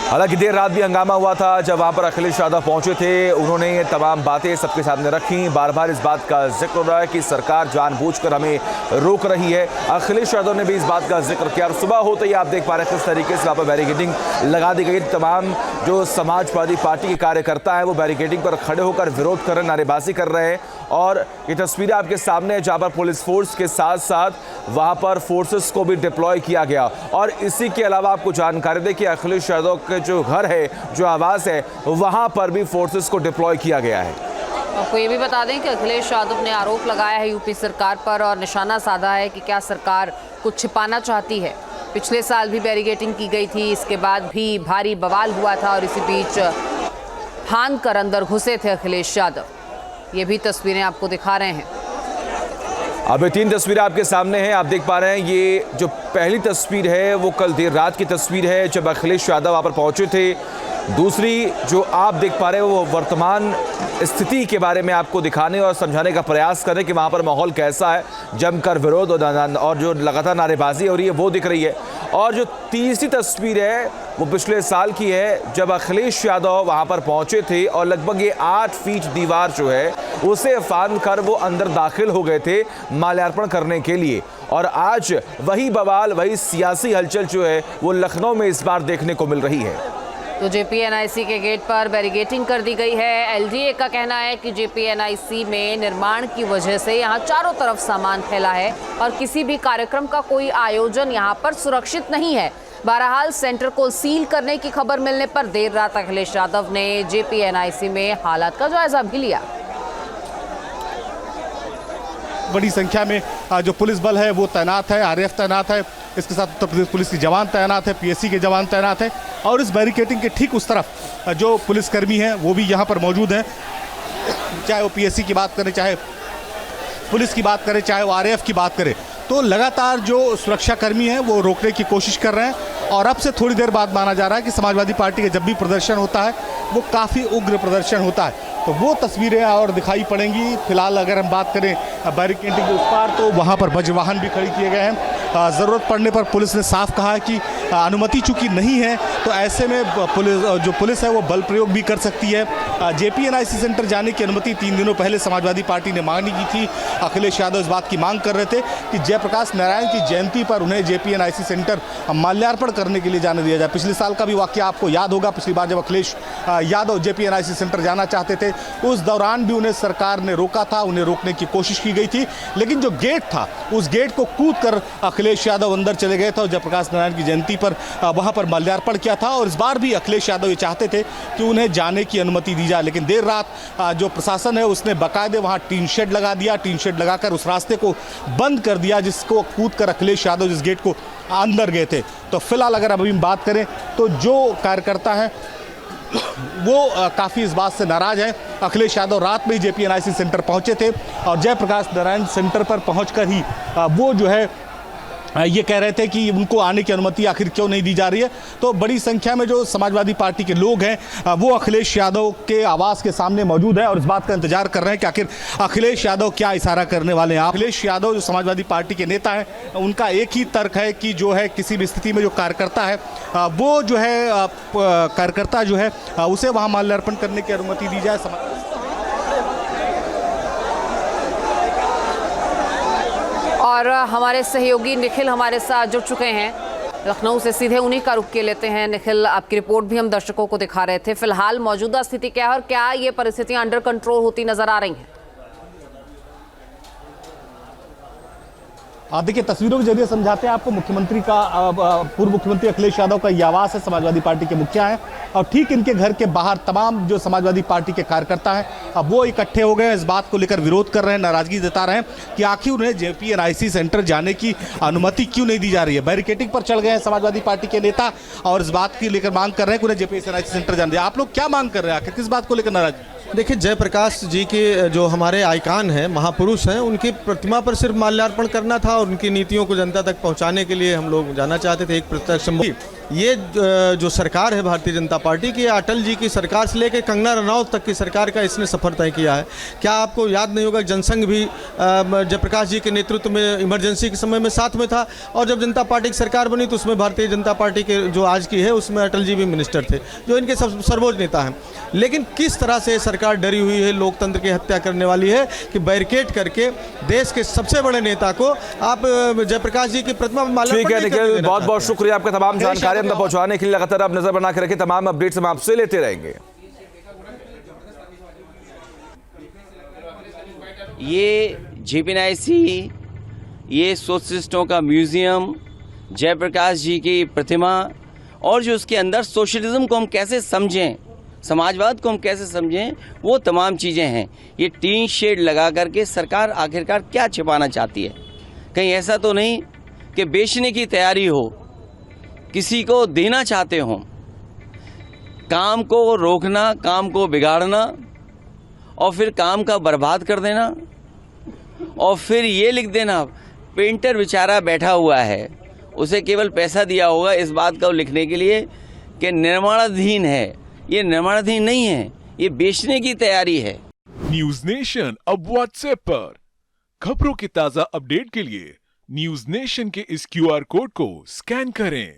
हालांकि देर रात भी हंगामा हुआ था जब वहां पर अखिलेश यादव पहुंचे थे। उन्होंने ये तमाम बातें सबके सामने रखी। बार बार इस बात का जिक्र हो रहा है कि सरकार जानबूझकर हमें रोक रही है। अखिलेश यादव ने भी इस बात का जिक्र किया। और सुबह होते ही आप देख पा रहे हैं किस तरीके से वहां पर बैरिकेडिंग लगा दी गई। तमाम जो समाजवादी पार्टी के कार्यकर्ता हैं वो बैरिकेडिंग पर खड़े होकर विरोध कर रहे, नारेबाजी कर रहे हैं। और ये तस्वीरें आपके सामने है जहां पर पुलिस फोर्स के साथ साथ वहां पर फोर्सेस को भी डिप्लॉय किया गया। और इसी के अलावा आपको जानकारी दें कि अखिलेश यादव के जो घर है, जो आवास है, वहां पर भी फोर्सेस को डिप्लॉय किया गया है। आपको ये भी बता दें कि अखिलेश यादव ने आरोप लगाया है यूपी सरकार पर और निशाना साधा है कि क्या सरकार कुछ छिपाना चाहती है। पिछले साल भी बैरिकेडिंग की गई थी, इसके बाद भी भारी बवाल हुआ था और इसी बीच फांद कर अंदर घुसे थे अखिलेश यादव। ये भी तस्वीरें आपको दिखा रहे हैं। अब ये 3 तस्वीरें आपके सामने हैं, आप देख पा रहे हैं। ये जो पहली तस्वीर है वो कल देर रात की तस्वीर है जब अखिलेश यादव वहाँ पर पहुंचे थे। दूसरी जो आप देख पा रहे हो वो वर्तमान स्थिति के बारे में आपको दिखाने और समझाने का प्रयास करें कि वहाँ पर माहौल कैसा है। जमकर विरोध और जो लगातार नारेबाजी हो रही है वो दिख रही है। और जो तीसरी तस्वीर है वो पिछले साल की है जब अखिलेश यादव वहाँ पर पहुँचे थे और लगभग ये 8 फीट दीवार जो है उसे फांद कर वो अंदर दाखिल हो गए थे माल्यार्पण करने के लिए। और आज वही बवाल, वही सियासी हलचल जो है वो लखनऊ में इस बार देखने को मिल रही है। तो जेपीएनआईसी के गेट पर बैरिकेडिंग कर दी गई है। एलडीए का कहना है कि जेपीएनआईसी में निर्माण की वजह से यहाँ चारों तरफ सामान फैला है और किसी भी कार्यक्रम का कोई आयोजन यहाँ पर सुरक्षित नहीं है। बहरहाल सेंटर को सील करने की खबर मिलने पर देर रात अखिलेश यादव ने जेपीएनआईसी में हालात का जायजा भी लिया। बड़ी संख्या में जो पुलिस बल है वो तैनात है, आरएएफ तैनात है, इसके साथ उत्तर प्रदेश पुलिस के जवान तैनात है, पीएससी के जवान तैनात है। और इस बैरिकेडिंग के ठीक उस तरफ जो पुलिसकर्मी हैं वो भी यहाँ पर मौजूद हैं। चाहे वो पीएससी की बात करें, चाहे पुलिस की बात करें, चाहे वो आरएएफ की बात करें, तो लगातार जो सुरक्षाकर्मी हैं वो रोकने की कोशिश कर रहे हैं। और अब से थोड़ी देर बाद माना जा रहा है कि समाजवादी पार्टी का जब भी प्रदर्शन होता है वो काफ़ी उग्र प्रदर्शन होता है। तो वो तस्वीरें और दिखाई पड़ेंगी। फिलहाल अगर हम बात करें बैरिकेडिंग के उस पार तो वहाँ पर बजवाहन भी खड़ी किए गए हैं। ज़रूरत पड़ने पर पुलिस ने साफ कहा है कि अनुमति चूँकि नहीं है तो ऐसे में पुलिस है वो बल प्रयोग भी कर सकती है। जेपीएनआईसी सेंटर जाने की अनुमति 3 दिनों पहले समाजवादी पार्टी ने मांगी की थी। अखिलेश यादव इस बात की मांग कर रहे थे कि जयप्रकाश नारायण की जयंती पर उन्हें जेपीएनआईसी सेंटर माल्यार्पण करने के लिए जाने दिया जाए। पिछले साल का भी वाकया आपको याद होगा। पिछली बार जब अखिलेश यादव जेपीएनआईसी सेंटर जाना चाहते थे उस दौरान भी उन्हें सरकार ने रोका था, उन्हें रोकने की कोशिश की गई थी। लेकिन जो गेट था उस गेट को कूद कर अखिलेश यादव अंदर चले गए थे और जयप्रकाश नारायण की जयंती पर वहां पर माल्यार्पण किया था। और इस बार भी अखिलेश यादव ये चाहते थे कि उन्हें जाने की अनुमति दी जाए, लेकिन देर रात जो प्रशासन है उसने बाकायदे वहां टीन शेड लगा दिया। टीन शेड लगाकर उस रास्ते को बंद कर दिया जिसको कूद कर अखिलेश यादव जिस गेट को अंदर गए थे। तो फिलहाल अगर अभी बात करें तो जो कार्यकर्ता हैं वो काफ़ी इस बात से नाराज है। अखिलेश यादव रात में ही जेपीएनआईसी सेंटर पहुंचे थे और जयप्रकाश नारायण सेंटर पर पहुंचकर ही वो जो है ये कह रहे थे कि उनको आने की अनुमति आखिर क्यों नहीं दी जा रही है। तो बड़ी संख्या में जो समाजवादी पार्टी के लोग हैं वो अखिलेश यादव के आवास के सामने मौजूद है और इस बात का इंतजार कर रहे हैं कि आखिर अखिलेश यादव क्या इशारा करने वाले हैं। अखिलेश यादव जो समाजवादी पार्टी के नेता हैं उनका एक ही तर्क है कि जो है किसी भी स्थिति में जो कार्यकर्ता है वो जो है कार्यकर्ता जो है उसे वहाँ माल्यार्पण करने की अनुमति दी जाए। और हमारे सहयोगी निखिल हमारे साथ जुड़ चुके हैं लखनऊ से। सीधे उन्हीं का रुख के लेते हैं। निखिल, आपकी रिपोर्ट भी हम दर्शकों को दिखा रहे थे। फिलहाल मौजूदा स्थिति क्या है और क्या ये परिस्थितियां अंडर कंट्रोल होती नजर आ रही हैं? देखिए, तस्वीरों के जरिए समझाते हैं आपको। मुख्यमंत्री का पूर्व मुख्यमंत्री अखिलेश यादव का ये आवास है, समाजवादी पार्टी के मुखिया हैं और ठीक इनके घर के बाहर तमाम जो समाजवादी पार्टी के कार्यकर्ता हैं अब वो इकट्ठे हो गए हैं। इस बात को लेकर विरोध कर रहे हैं, नाराजगी जता रहे हैं कि आखिर उन्हें जेपीएनआईसी सेंटर जाने की अनुमति क्यों नहीं दी जा रही है। बैरिकेडिंग पर चढ़ गए हैं समाजवादी पार्टी के नेता और इस बात की लेकर मांग कर रहे हैं कि उन्हें जेपीएनआईसी सेंटर जाने दिया। आप लोग क्या मांग कर रहे हैं, आखिर किस बात को लेकर नाराज? देखिए, जयप्रकाश जी के जो हमारे आइकान हैं, महापुरुष हैं, उनकी प्रतिमा पर सिर्फ माल्यार्पण करना था और उनकी नीतियों को जनता तक पहुंचाने के लिए हम लोग जाना चाहते थे। एक प्रत्यक्ष ये जो सरकार है भारतीय जनता पार्टी की, अटल जी की सरकार से लेकर कंगना रनौत तक की सरकार का इसने सफर तय किया है। क्या आपको याद नहीं होगा, जनसंघ भी जयप्रकाश जी के नेतृत्व में इमरजेंसी के समय में साथ में था, और जब जनता पार्टी की सरकार बनी तो उसमें भारतीय जनता पार्टी के जो आज की है उसमें अटल जी भी मिनिस्टर थे, जो इनके सर्वोच्च नेता हैं। लेकिन किस तरह से सरकार डरी हुई है, लोकतंत्र की हत्या करने वाली है कि बैरिकेड करके देश के सबसे बड़े नेता को आप जयप्रकाश जी की प्रतिमा पर माल्यार्पण ठीक है नहीं करने निखिल, देना बहुत बहुत चाहते हैं। शुक्रिया आपका तमाम जानकारी हम तक पहुंचाने के लिए। लगातार आप नजर बना के रखें, तमाम अपडेट्स हम आपसे लेते रहेंगे। ये जेपीएनआईसी, ये सोशलिस्टों का म्यूजियम, जयप्रकाश जी की प्रतिमा, और जो उसके अंदर सोशलिज्म को हम कैसे समझें, समाजवाद को हम कैसे समझें, वो तमाम चीज़ें हैं। ये टीन शेड लगा करके सरकार आखिरकार क्या छिपाना चाहती है? कहीं ऐसा तो नहीं कि बेचने की तैयारी हो, किसी को देना चाहते हो? काम को रोकना, काम को बिगाड़ना और फिर काम का बर्बाद कर देना, और फिर ये लिख देना पेंटर बेचारा बैठा हुआ है, उसे केवल पैसा दिया होगा इस बात को लिखने के लिए कि निर्माणाधीन है। ये निर्माणाधीन नहीं है, ये बेचने की तैयारी है। न्यूज नेशन अब व्हाट्सएप पर खबरों की ताजा अपडेट के लिए न्यूज नेशन के इस QR कोड को स्कैन करें।